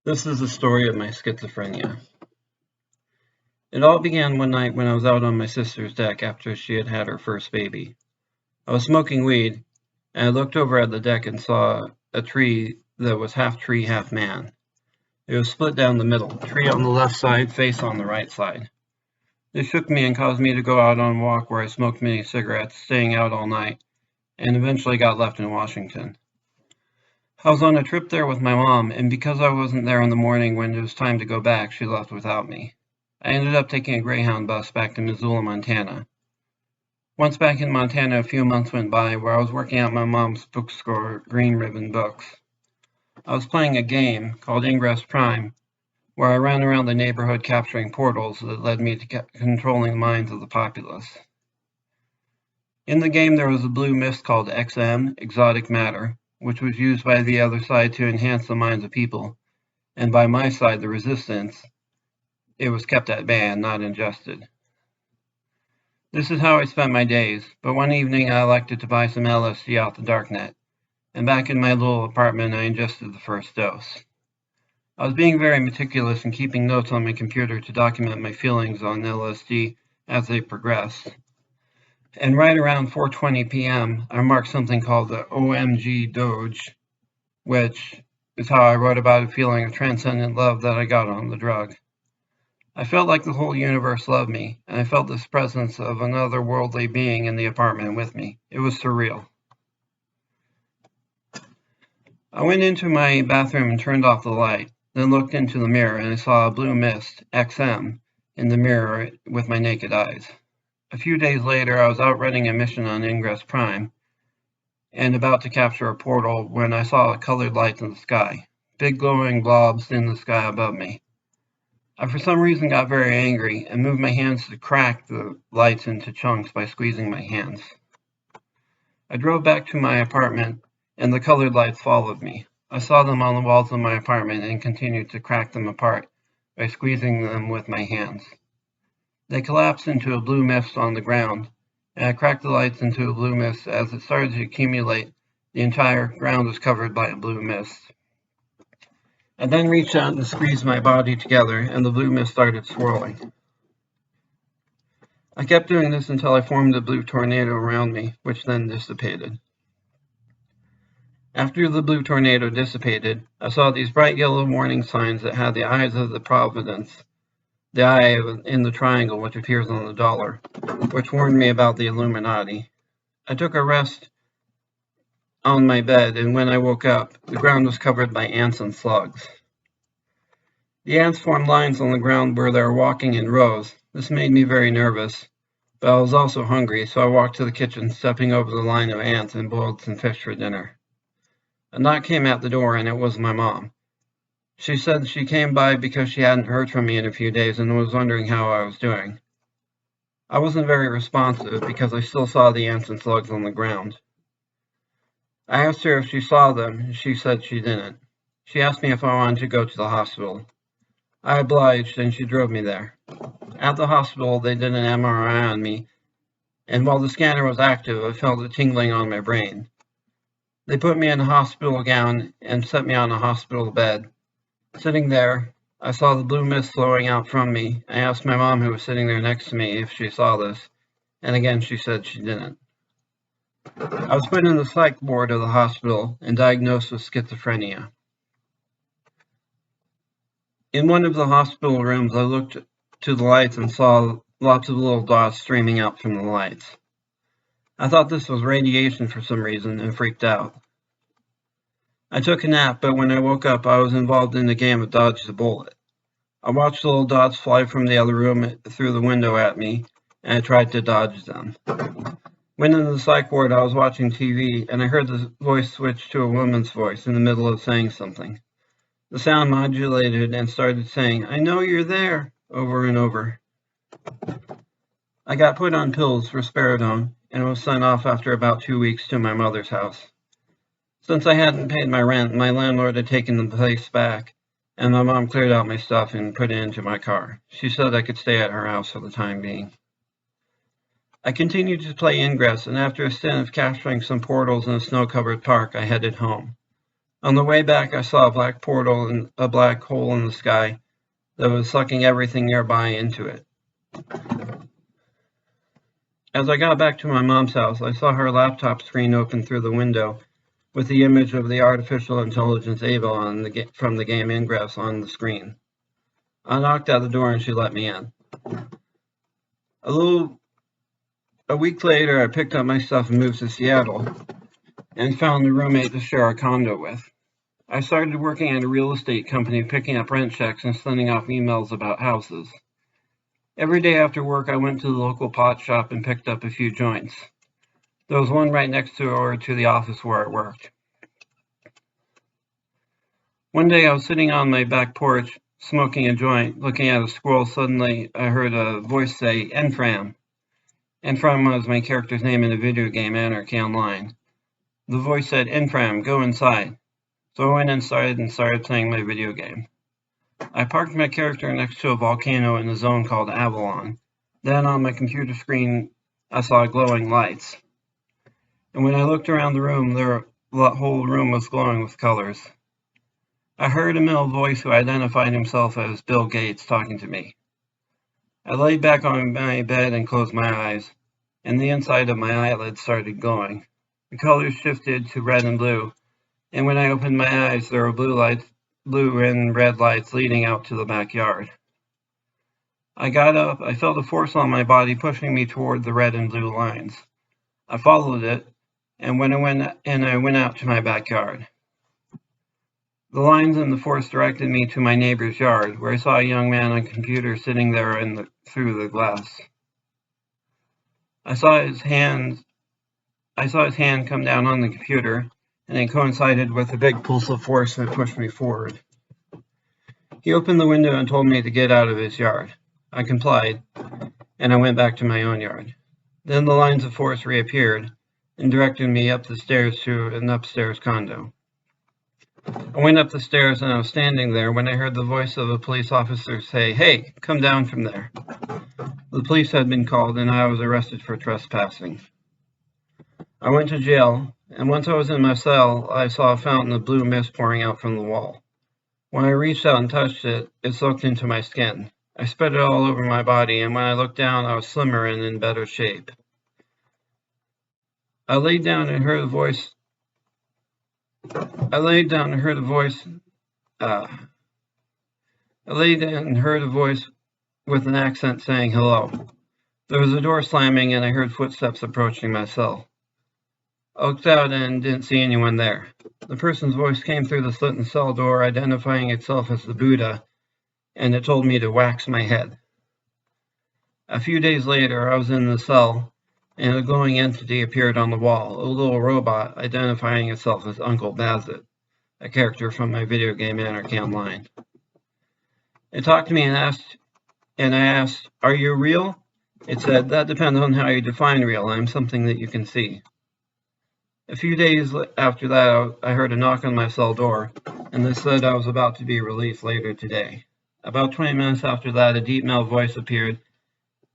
This is the story of my schizophrenia. It all began one night when I was out on my sister's deck after she had had her first baby. I was smoking weed, and I looked over at the deck and saw a tree that was half tree, half man. It was split down the middle, tree on the left side, face on the right side. It shook me and caused me to go out on a walk where I smoked many cigarettes, staying out all night, and eventually got left in Washington. I was on a trip there with my mom, and because I wasn't there in the morning when it was time to go back, she left without me. I ended up taking a Greyhound bus back to Missoula, Montana. Once back in Montana, a few months went by where I was working at my mom's bookstore, Green Ribbon Books. I was playing a game called Ingress Prime, where I ran around the neighborhood capturing portals that led me to controlling the minds of the populace. In the game, there was a blue mist called XM, Exotic Matter, which was used by the other side to enhance the minds of people, and by my side, the resistance, it was kept at bay and not ingested. This is how I spent my days, but one evening I elected to buy some LSD off the darknet, and back in my little apartment I ingested the first dose. I was being very meticulous and keeping notes on my computer to document my feelings on LSD as they progressed. And right around 4:20 p.m., I marked something called the OMG Doge, which is how I wrote about a feeling of transcendent love that I got on the drug. I felt like the whole universe loved me, and I felt this presence of another worldly being in the apartment with me. It was surreal. I went into my bathroom and turned off the light, then looked into the mirror and I saw a blue mist, XM, in the mirror with my naked eyes. A few days later, I was out running a mission on Ingress Prime and about to capture a portal when I saw colored lights in the sky, big glowing blobs in the sky above me. I for some reason got very angry and moved my hands to crack the lights into chunks by squeezing my hands. I drove back to my apartment and the colored lights followed me. I saw them on the walls of my apartment and continued to crack them apart by squeezing them with my hands. They collapsed into a blue mist on the ground, and I cracked the lights into a blue mist. As it started to accumulate, the entire ground was covered by a blue mist. I then reached out and squeezed my body together, and the blue mist started swirling. I kept doing this until I formed a blue tornado around me, which then dissipated. After the blue tornado dissipated, I saw these bright yellow warning signs that had the eyes of the Providence, the eye in the triangle which appears on the dollar, which warned me about the Illuminati. I took a rest on my bed, and when I woke up, the ground was covered by ants and slugs. The ants formed lines on the ground where they were walking in rows. This made me very nervous, but I was also hungry, so I walked to the kitchen, stepping over the line of ants and boiled some fish for dinner. A knock came at the door, and it was my mom. She said she came by because she hadn't heard from me in a few days and was wondering how I was doing. I wasn't very responsive because I still saw the ants and slugs on the ground. I asked her if she saw them, and she said she didn't. She asked me if I wanted to go to the hospital. I obliged, and she drove me there. At the hospital, they did an MRI on me, and while the scanner was active, I felt a tingling on my brain. They put me in a hospital gown and set me on a hospital bed. Sitting there, I saw the blue mist flowing out from me. I asked my mom, who was sitting there next to me, if she saw this, and again she said she didn't. I was put in the psych ward of the hospital and diagnosed with schizophrenia. In one of the hospital rooms, I looked to the lights and saw lots of little dots streaming out from the lights. I thought this was radiation for some reason and freaked out. I took a nap, but when I woke up, I was involved in the game of dodge the bullet. I watched the little dots fly from the other room through the window at me, and I tried to dodge them. When in the psych ward, I was watching TV, and I heard the voice switch to a woman's voice in the middle of saying something. The sound modulated and started saying, "I know you're there," over and over. I got put on pills, risperidone, and was sent off after about 2 weeks to my mother's house. Since I hadn't paid my rent, my landlord had taken the place back, and my mom cleared out my stuff and put it into my car. She said I could stay at her house for the time being. I continued to play Ingress, and after a stint of capturing some portals in a snow-covered park, I headed home. On the way back, I saw a black portal and a black hole in the sky that was sucking everything nearby into it. As I got back to my mom's house, I saw her laptop screen open through the window with the image of the artificial intelligence Ava from the game Ingress on the screen. I knocked at the door and she let me in. A week later, I picked up my stuff and moved to Seattle and found a roommate to share a condo with. I started working at a real estate company, picking up rent checks and sending off emails about houses. Every day after work, I went to the local pot shop and picked up a few joints. There was one right next door to the office where I worked. One day I was sitting on my back porch, smoking a joint, looking at a squirrel. Suddenly I heard a voice say, "Enfram." Enfram was my character's name in the video game Anarchy Online. The voice said, "Enfram, go inside." So I went inside and started playing my video game. I parked my character next to a volcano in a zone called Avalon. Then on my computer screen, I saw glowing lights. And when I looked around the room, the whole room was glowing with colors. I heard a male voice who identified himself as Bill Gates talking to me. I laid back on my bed and closed my eyes, and the inside of my eyelids started glowing. The colors shifted to red and blue, and when I opened my eyes, there were blue and red lights leading out to the backyard. I got up. I felt a force on my body pushing me toward the red and blue lines. I followed it, and I went out to my backyard. The lines and the force directed me to my neighbor's yard, where I saw a young man on a computer sitting there through the glass. I saw his hand come down on the computer, and it coincided with a big pulse of force that pushed me forward. He opened the window and told me to get out of his yard. I complied, and I went back to my own yard. Then the lines of force reappeared and directed me up the stairs to an upstairs condo. I went up the stairs and I was standing there when I heard the voice of a police officer say, "Hey, come down from there." The police had been called and I was arrested for trespassing. I went to jail, and once I was in my cell, I saw a fountain of blue mist pouring out from the wall. When I reached out and touched it, it soaked into my skin. I spread it all over my body, and when I looked down, I was slimmer and in better shape. I laid down and heard a voice with an accent saying hello. There was a door slamming and I heard footsteps approaching my cell. I looked out and didn't see anyone there. The person's voice came through the slit in the cell door, identifying itself as the Buddha, and it told me to wax my head. A few days later, I was in the cell, and a glowing entity appeared on the wall, a little robot identifying itself as Uncle Bassett, a character from my video game Anarchy Online. It talked to me and I asked, "Are you real?" It said, "That depends on how you define real. I'm something that you can see." A few days after that, I heard a knock on my cell door, and they said I was about to be released later today. About 20 minutes after that, a deep male voice appeared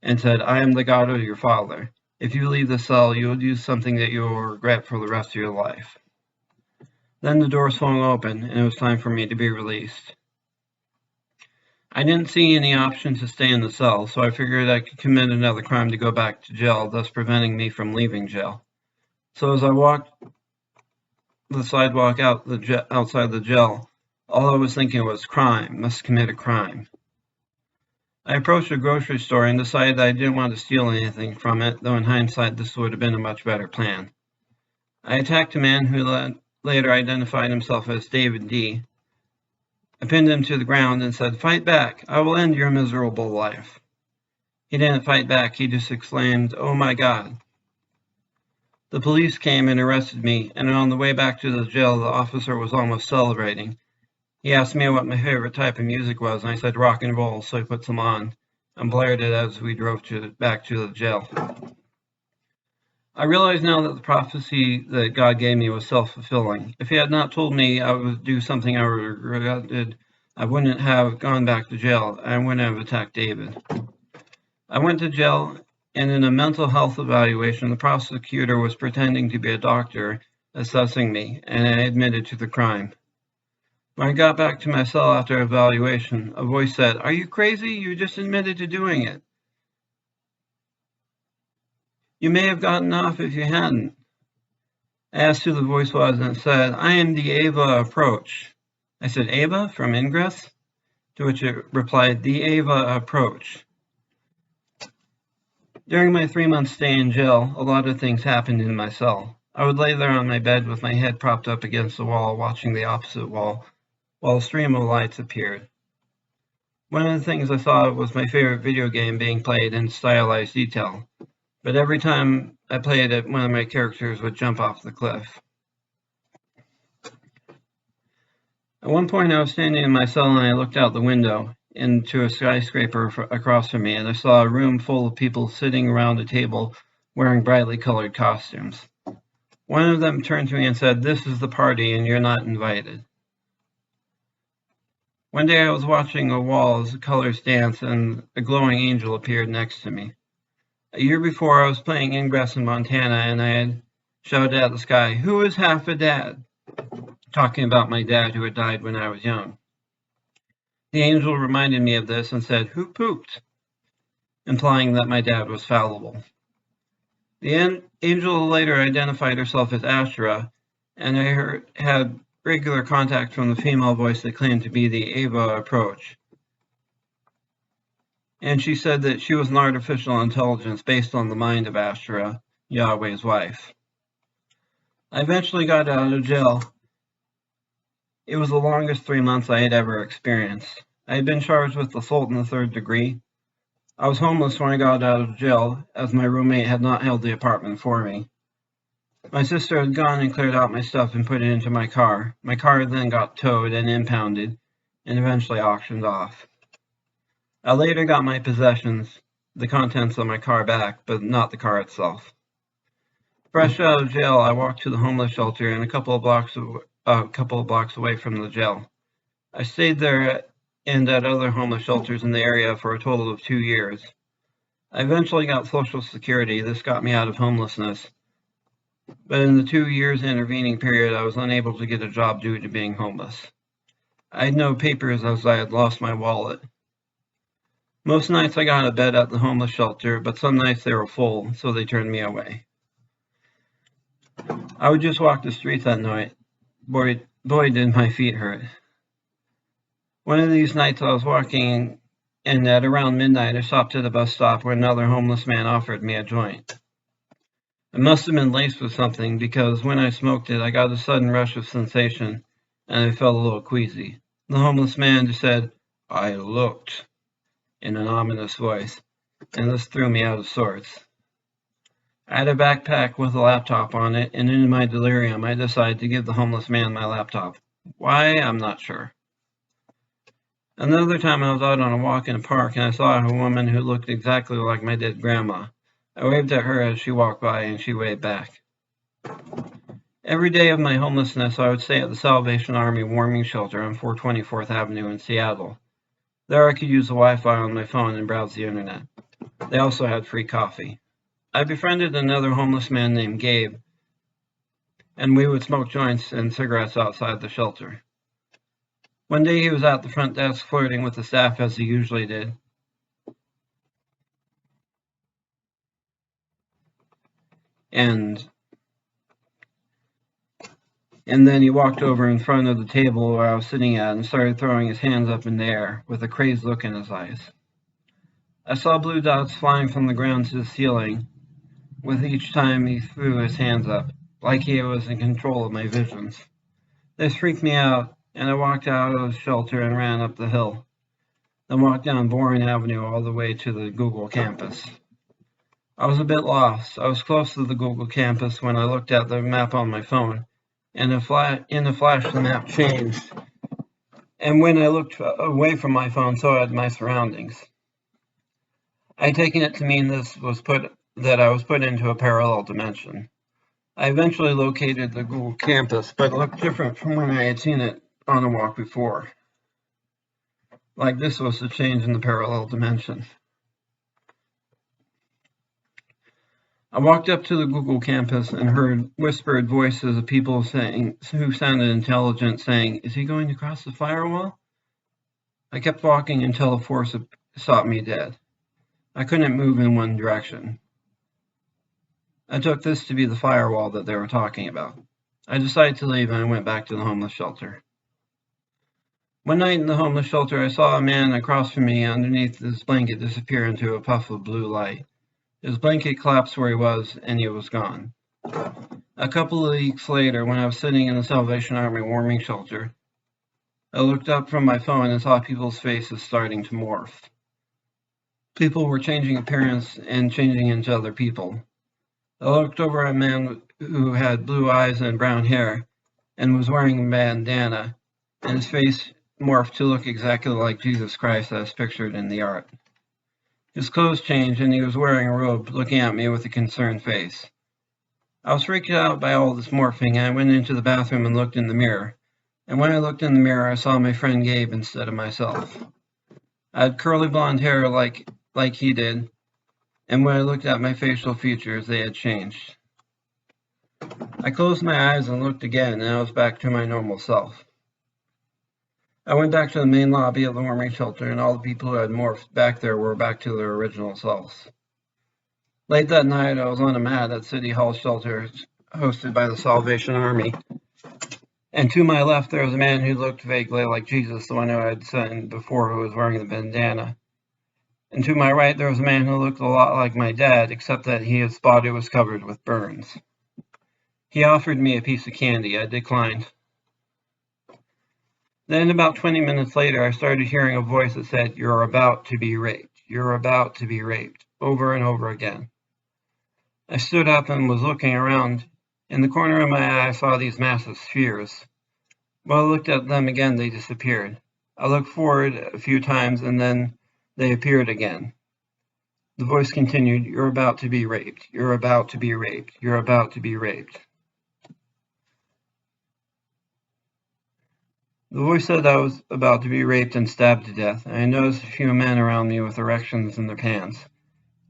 and said, "I am the God of your father. If you leave the cell, you will do something that you will regret for the rest of your life." Then the door swung open, and it was time for me to be released. I didn't see any option to stay in the cell, so I figured I could commit another crime to go back to jail, thus preventing me from leaving jail. So as I walked the sidewalk outside the jail, all I was thinking was, crime, must commit a crime. I approached a grocery store and decided that I didn't want to steal anything from it, though in hindsight this would have been a much better plan. I attacked a man who later identified himself as David D. I pinned him to the ground and said, "Fight back, I will end your miserable life." He didn't fight back, he just exclaimed, "Oh my God." The police came and arrested me, and on the way back to the jail, the officer was almost celebrating. He asked me what my favorite type of music was, and I said rock and roll, so he put some on and blared it as we drove back to the jail. I realize now that the prophecy that God gave me was self-fulfilling. If he had not told me I would do something I regretted, I wouldn't have gone back to jail. I wouldn't have attacked David. I went to jail, and in a mental health evaluation, the prosecutor was pretending to be a doctor assessing me, and I admitted to the crime. When I got back to my cell after evaluation, a voice said, "Are you crazy? You just admitted to doing it. You may have gotten off if you hadn't." I asked who the voice was, and it said, "I am the Ava Approach." I said, "Ava from Ingress?" To which it replied, "The Ava Approach." During my 3-month stay in jail, a lot of things happened in my cell. I would lay there on my bed with my head propped up against the wall, watching the opposite wall, while a stream of lights appeared. One of the things I saw was my favorite video game being played in stylized detail, but every time I played it, one of my characters would jump off the cliff. At one point, I was standing in my cell and I looked out the window into a skyscraper across from me, and I saw a room full of people sitting around a table wearing brightly colored costumes. One of them turned to me and said, "This is the party and you're not invited." One day I was watching a wall as the colors danced and a glowing angel appeared next to me. A year before, I was playing Ingress in Montana and I had shouted at the sky, "Who is half a dad?" talking about my dad who had died when I was young. The angel reminded me of this and said, "Who pooped?" implying that my dad was fallible. The angel later identified herself as Ashura, and I had regular contact from the female voice that claimed to be the Ava Approach. And she said that she was an artificial intelligence based on the mind of Ashura, Yahweh's wife. I eventually got out of jail. It was the longest 3 months I had ever experienced. I had been charged with assault in the 3rd degree. I was homeless when I got out of jail, as my roommate had not held the apartment for me. My sister had gone and cleared out my stuff and put it into my car. My car then got towed and impounded, and eventually auctioned off. I later got my possessions, the contents of my car back, but not the car itself. Fresh out of jail, I walked to the homeless shelter and a couple of blocks away from the jail. I stayed there and at other homeless shelters in the area for a total of 2 years. I eventually got Social Security. This got me out of homelessness. But in the 2 years intervening period, I was unable to get a job due to being homeless. I had no papers as I had lost my wallet. Most nights I got a bed at the homeless shelter, but some nights they were full, so they turned me away. I would just walk the streets at night. Boy, did my feet hurt. One of these nights I was walking, and at around midnight I stopped at a bus stop where another homeless man offered me a joint. It must have been laced with something, because when I smoked it, I got a sudden rush of sensation, and I felt a little queasy. The homeless man just said, "I looked," in an ominous voice, and this threw me out of sorts. I had a backpack with a laptop on it, and in my delirium I decided to give the homeless man my laptop. Why, I'm not sure. Another time I was out on a walk in a park and I saw a woman who looked exactly like my dead grandma. I waved at her as she walked by and she waved back. Every day of my homelessness, I would stay at the Salvation Army warming shelter on 424th Avenue in Seattle. There I could use the Wi-Fi on my phone and browse the internet. They also had free coffee. I befriended another homeless man named Gabe, and we would smoke joints and cigarettes outside the shelter. One day he was at the front desk flirting with the staff as he usually did. And then he walked over in front of the table where I was sitting at and started throwing his hands up in the air with a crazed look in his eyes. I saw blue dots flying from the ground to the ceiling with each time he threw his hands up, like he was in control of my visions. This freaked me out, and I walked out of the shelter and ran up the hill, then walked down Boren Avenue all the way to the Google campus. I was a bit lost. I was close to the Google campus when I looked at the map on my phone, and in a flash the map changed. And when I looked away from my phone, so had my surroundings. I had taken it to mean that I was put into a parallel dimension. I eventually located the Google campus, but it looked different from when I had seen it on a walk before. Like this was the change in the parallel dimension. I walked up to the Google campus and heard whispered voices of people who sounded intelligent saying, "Is he going to cross the firewall?" I kept walking until a force stopped me dead. I couldn't move in one direction. I took this to be the firewall that they were talking about. I decided to leave and I went back to the homeless shelter. One night in the homeless shelter, I saw a man across from me underneath his blanket disappear into a puff of blue light. His blanket collapsed where he was, and he was gone. A couple of weeks later, when I was sitting in the Salvation Army warming shelter, I looked up from my phone and saw people's faces starting to morph. People were changing appearance and changing into other people. I looked over at a man who had blue eyes and brown hair and was wearing a bandana, and his face morphed to look exactly like Jesus Christ as pictured in the art. His clothes changed and he was wearing a robe, looking at me with a concerned face. I was freaked out by all this morphing and I went into the bathroom and looked in the mirror. And when I looked in the mirror, I saw my friend Gabe instead of myself. I had curly blonde hair like he did, and when I looked at my facial features, they had changed. I closed my eyes and looked again, and I was back to my normal self. I went back to the main lobby of the warming shelter, and all the people who had morphed back there were back to their original selves. Late that night, I was on a mat at City Hall shelter hosted by the Salvation Army. And to my left, there was a man who looked vaguely like Jesus, the one who I had seen before, who was wearing the bandana. And to my right, there was a man who looked a lot like my dad, except that his body was covered with burns. He offered me a piece of candy. I declined. Then about 20 minutes later, I started hearing a voice that said, "You're about to be raped. You're about to be raped," over and over again. I stood up and was looking around. In the corner of my eye, I saw these massive spheres. When I looked at them again, they disappeared. I looked forward a few times and then they appeared again. The voice continued, "You're about to be raped. You're about to be raped. You're about to be raped." The voice said I was about to be raped and stabbed to death, and I noticed a few men around me with erections in their pants,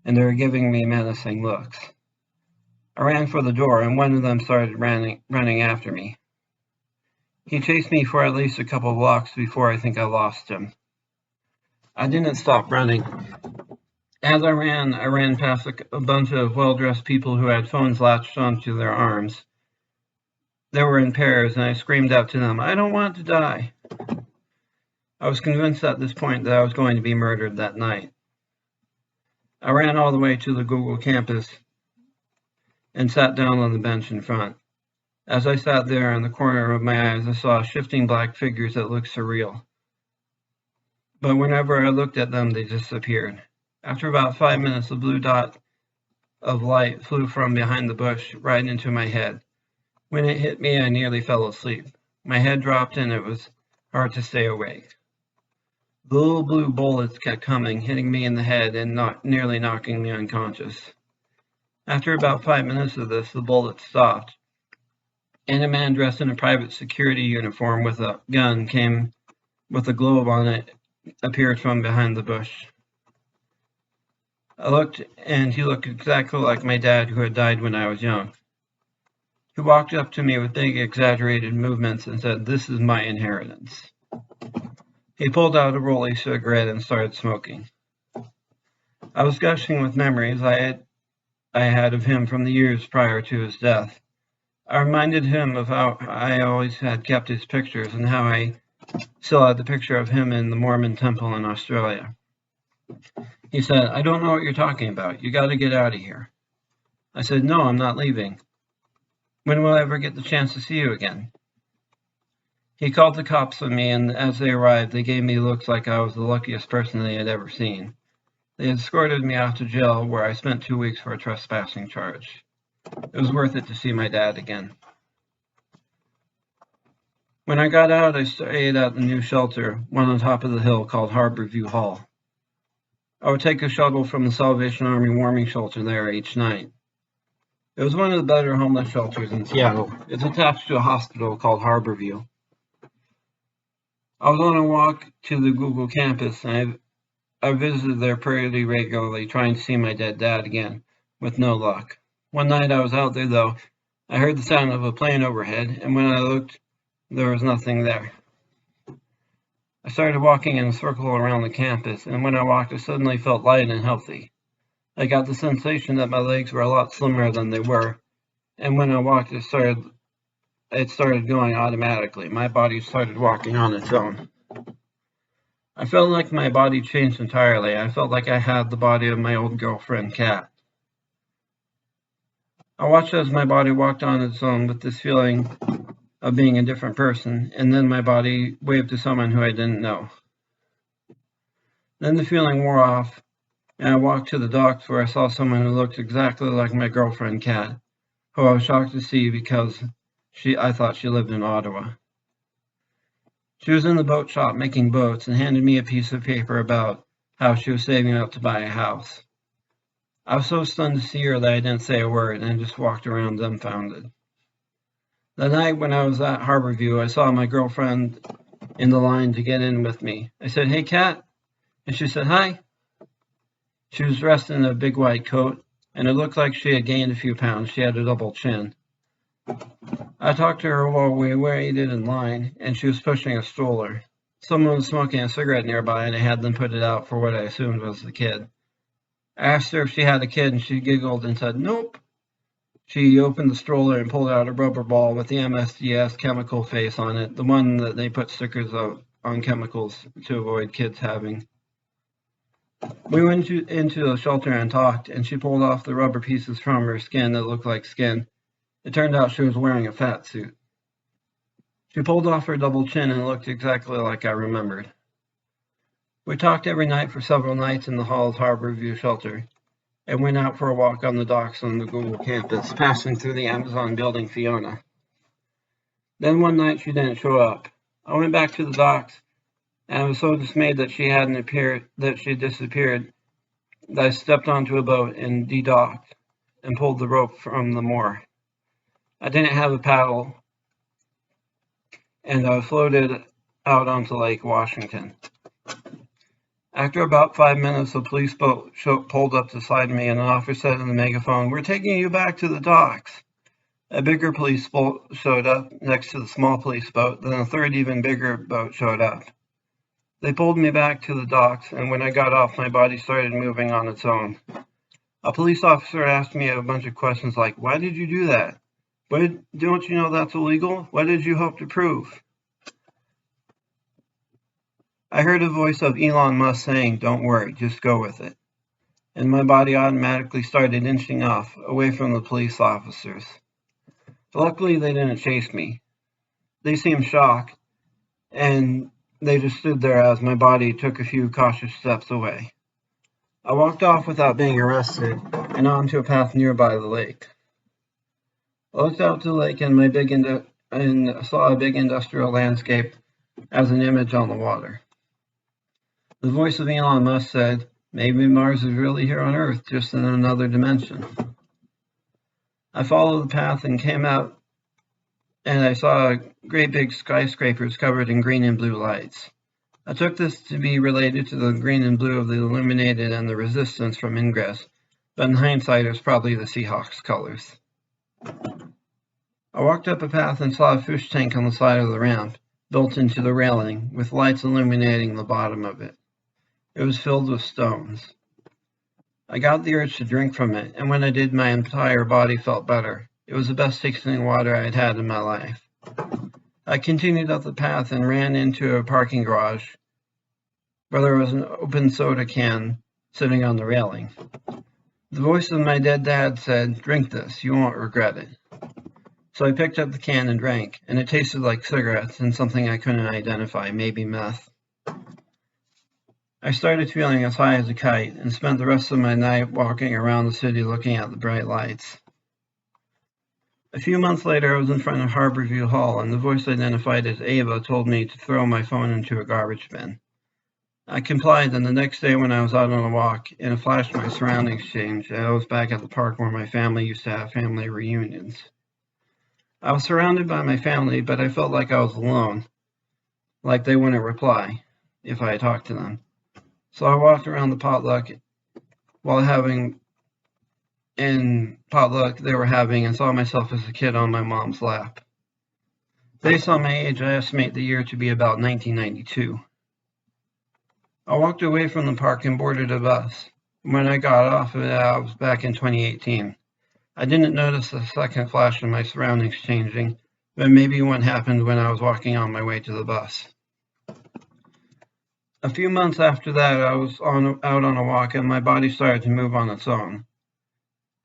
and they were giving me menacing looks. I ran for the door, and one of them started running after me. He chased me for at least a couple blocks before I think I lost him. I didn't stop running. As I ran past a bunch of well-dressed people who had phones latched onto their arms. They were in pairs, and I screamed out to them, "I don't want to die." I was convinced at this point that I was going to be murdered that night. I ran all the way to the Google campus and sat down on the bench in front. As I sat there in the corner of my eyes, I saw shifting black figures that looked surreal. But whenever I looked at them, they disappeared. After about 5 minutes, a blue dot of light flew from behind the bush right into my head. When it hit me, I nearly fell asleep. My head dropped and it was hard to stay awake. The little blue bullets kept coming, hitting me in the head and nearly knocking me unconscious. After about 5 minutes of this, the bullets stopped, and a man dressed in a private security uniform with a gun came with a globe on it, appeared from behind the bush. I looked, and he looked exactly like my dad who had died when I was young. He walked up to me with big, exaggerated movements and said, "This is my inheritance." He pulled out a rolling cigarette and started smoking. I was gushing with memories I had of him from the years prior to his death. I reminded him of how I always had kept his pictures and how I still had the picture of him in the Mormon temple in Australia. He said, "I don't know what you're talking about. You got to get out of here." I said, "No, I'm not leaving. When will I ever get the chance to see you again?" He called the cops on me, and as they arrived, they gave me looks like I was the luckiest person they had ever seen. They escorted me off to jail, where I spent 2 weeks for a trespassing charge. It was worth it to see my dad again. When I got out, I stayed at the new shelter, one on top of the hill called Harborview Hall. I would take a shuttle from the Salvation Army warming shelter there each night. It was one of the better homeless shelters in Seattle. It's attached to a hospital called Harborview. I was on a walk to the Google campus, and I visited there pretty regularly, trying to see my dead dad again, with no luck. One night I was out there, though. I heard the sound of a plane overhead, and when I looked, there was nothing there. I started walking in a circle around the campus, and when I walked, I suddenly felt light and healthy. I got the sensation that my legs were a lot slimmer than they were, and when I walked, it started going automatically. My body started walking on its own. I felt like my body changed entirely. I felt like I had the body of my old girlfriend, Kat. I watched as my body walked on its own with this feeling of being a different person, and then my body waved to someone who I didn't know. Then the feeling wore off, and I walked to the docks where I saw someone who looked exactly like my girlfriend, Kat, who I was shocked to see because I thought she lived in Ottawa. She was in the boat shop making boats and handed me a piece of paper about how she was saving up to buy a house. I was so stunned to see her that I didn't say a word and just walked around dumbfounded. The night when I was at Harborview, I saw my girlfriend in the line to get in with me. I said, "Hey, Kat," and she said, "Hi." She was dressed in a big white coat, and it looked like she had gained a few pounds. She had a double chin. I talked to her while we waited in line, and she was pushing a stroller. Someone was smoking a cigarette nearby, and I had them put it out for what I assumed was the kid. I asked her if she had a kid, and she giggled and said, "Nope." She opened the stroller and pulled out a rubber ball with the MSDS chemical face on it, the one that they put stickers on chemicals to avoid kids having. We went into the shelter and talked, and she pulled off the rubber pieces from her skin that looked like skin. It turned out she was wearing a fat suit. She pulled off her double chin and looked exactly like I remembered. We talked every night for several nights in the hall's Harborview shelter, and went out for a walk on the docks on the Google campus, passing through the Amazon building Fiona. Then one night she didn't show up. I went back to the docks, and I was so dismayed that she had disappeared, that I stepped onto a boat and de-docked and pulled the rope from the moor. I didn't have a paddle, and I floated out onto Lake Washington. After about 5 minutes, a police boat pulled up beside me, and an officer said in the megaphone, "We're taking you back to the docks." A bigger police boat showed up next to the small police boat, then a third even bigger boat showed up. They pulled me back to the docks, and when I got off, my body started moving on its own. A police officer asked me a bunch of questions like, "Why did you do that? Don't you know that's illegal? What did you hope to prove?" I heard a voice of Elon Musk saying, "Don't worry, just go with it." And my body automatically started inching off, away from the police officers. Luckily, they didn't chase me. They seemed shocked, and they just stood there as my body took a few cautious steps away. I walked off without being arrested and onto a path nearby the lake. I looked out to the lake and saw a big industrial landscape as an image on the water. The voice of Elon Musk said, "Maybe Mars is really here on Earth, just in another dimension." I followed the path and came out, and I saw great big skyscrapers covered in green and blue lights. I took this to be related to the green and blue of the Illuminated and the Resistance from Ingress, but in hindsight it was probably the Seahawks colors. I walked up a path and saw a fish tank on the side of the ramp, built into the railing, with lights illuminating the bottom of it. It was filled with stones. I got the urge to drink from it, and when I did, my entire body felt better. It was the best tasting water I had had in my life. I continued up the path and ran into a parking garage where there was an open soda can sitting on the railing. The voice of my dead dad said, "Drink this, you won't regret it." So I picked up the can and drank, and it tasted like cigarettes and something I couldn't identify, maybe meth. I started feeling as high as a kite and spent the rest of my night walking around the city looking at the bright lights. A few months later, I was in front of Harborview Hall, and the voice identified as Ava told me to throw my phone into a garbage bin. I complied, and the next day when I was out on a walk, in a flash my surroundings changed, and I was back at the park where my family used to have family reunions. I was surrounded by my family, but I felt like I was alone, like they wouldn't reply if I talked to them. So I walked around the potluck while having in potluck they were having and saw myself as a kid on my mom's lap. Based on my age, I estimate the year to be about 1992. I walked away from the park and boarded a bus. When I got off of it, I was back in 2018. I didn't notice the second flash of my surroundings changing, but maybe one happened when I was walking on my way to the bus. A few months after that, I was out on a walk and my body started to move on its own.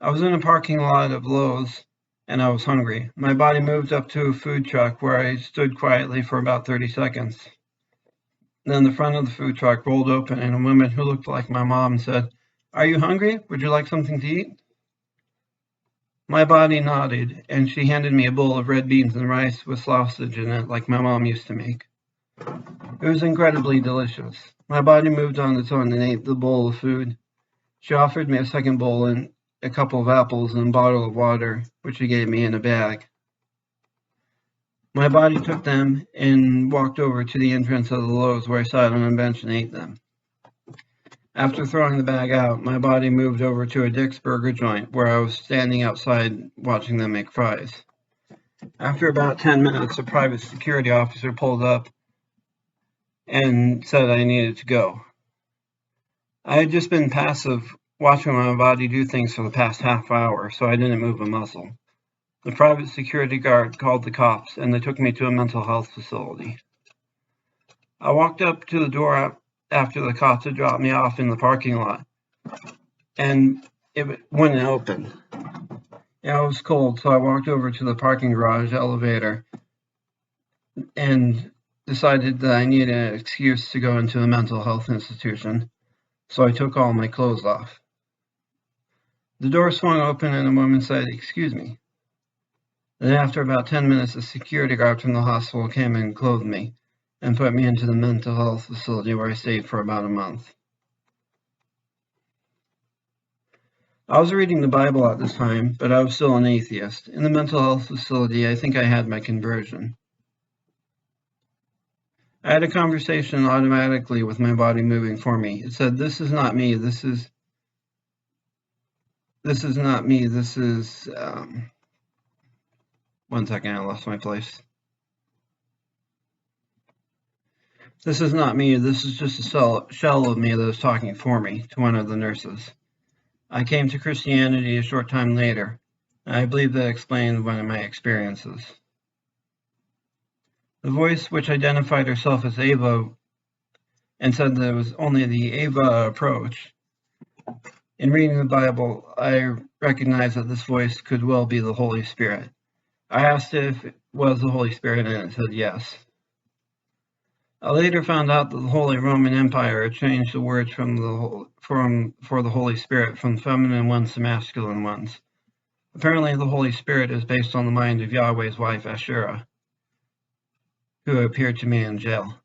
I was in a parking lot of Lowe's and I was hungry. My body moved up to a food truck where I stood quietly for about 30 seconds. Then the front of the food truck rolled open and a woman who looked like my mom said, "Are you hungry? Would you like something to eat?" My body nodded and she handed me a bowl of red beans and rice with sausage in it like my mom used to make. It was incredibly delicious. My body moved on its own and ate the bowl of food. She offered me a second bowl and a couple of apples and a bottle of water, which she gave me in a bag. My body took them and walked over to the entrance of the Lowe's where I sat on a bench and ate them. After throwing the bag out, my body moved over to a Dick's Burger joint where I was standing outside watching them make fries. After about 10 minutes, a private security officer pulled up and said I needed to go. I had just been passive, watching my body do things for the past half hour, so I didn't move a muscle. The private security guard called the cops, and they took me to a mental health facility. I walked up to the door after the cops had dropped me off in the parking lot, and it wouldn't open. It was cold, so I walked over to the parking garage elevator and decided that I needed an excuse to go into a mental health institution, so I took all my clothes off. The door swung open and a woman said, "Excuse me." Then after about 10 minutes, a security guard from the hospital came and clothed me and put me into the mental health facility where I stayed for about a month. I was reading the Bible at this time, but I was still an atheist. In the mental health facility, I think I had my conversion. I had a conversation automatically with my body moving for me. It said, "This is not me, this is not me, this is," one second, I lost my place. "This is not me, this is just a shell of me that is talking for me," to one of the nurses. I came to Christianity a short time later, and I believe that explained one of my experiences. The voice, which identified herself as Ava and said that it was only the Ava approach. In reading the Bible, I recognized that this voice could well be the Holy Spirit. I asked if it was the Holy Spirit, and it said yes. I later found out that the Holy Roman Empire had changed the words for the Holy Spirit from feminine ones to masculine ones. Apparently, the Holy Spirit is based on the mind of Yahweh's wife Asherah, who appeared to me in jail.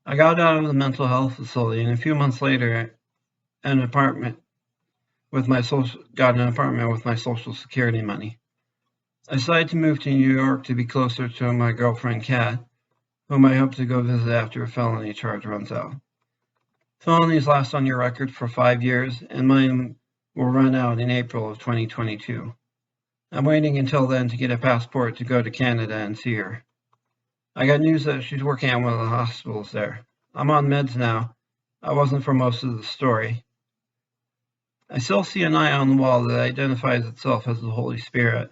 I got out of the mental health facility, and a few months later, got an apartment with my Social Security money. I decided to move to New York to be closer to my girlfriend Kat, whom I hope to go visit after a felony charge runs out. Felonies last on your record for 5 years, and mine will run out in April of 2022. I'm waiting until then to get a passport to go to Canada and see her. I got news that she's working at one of the hospitals there. I'm on meds now. I wasn't for most of the story. I still see an eye on the wall that identifies itself as the Holy Spirit.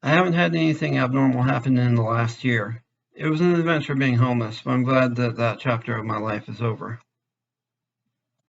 I haven't had anything abnormal happen in the last year. It was an adventure being homeless, but I'm glad that that chapter of my life is over.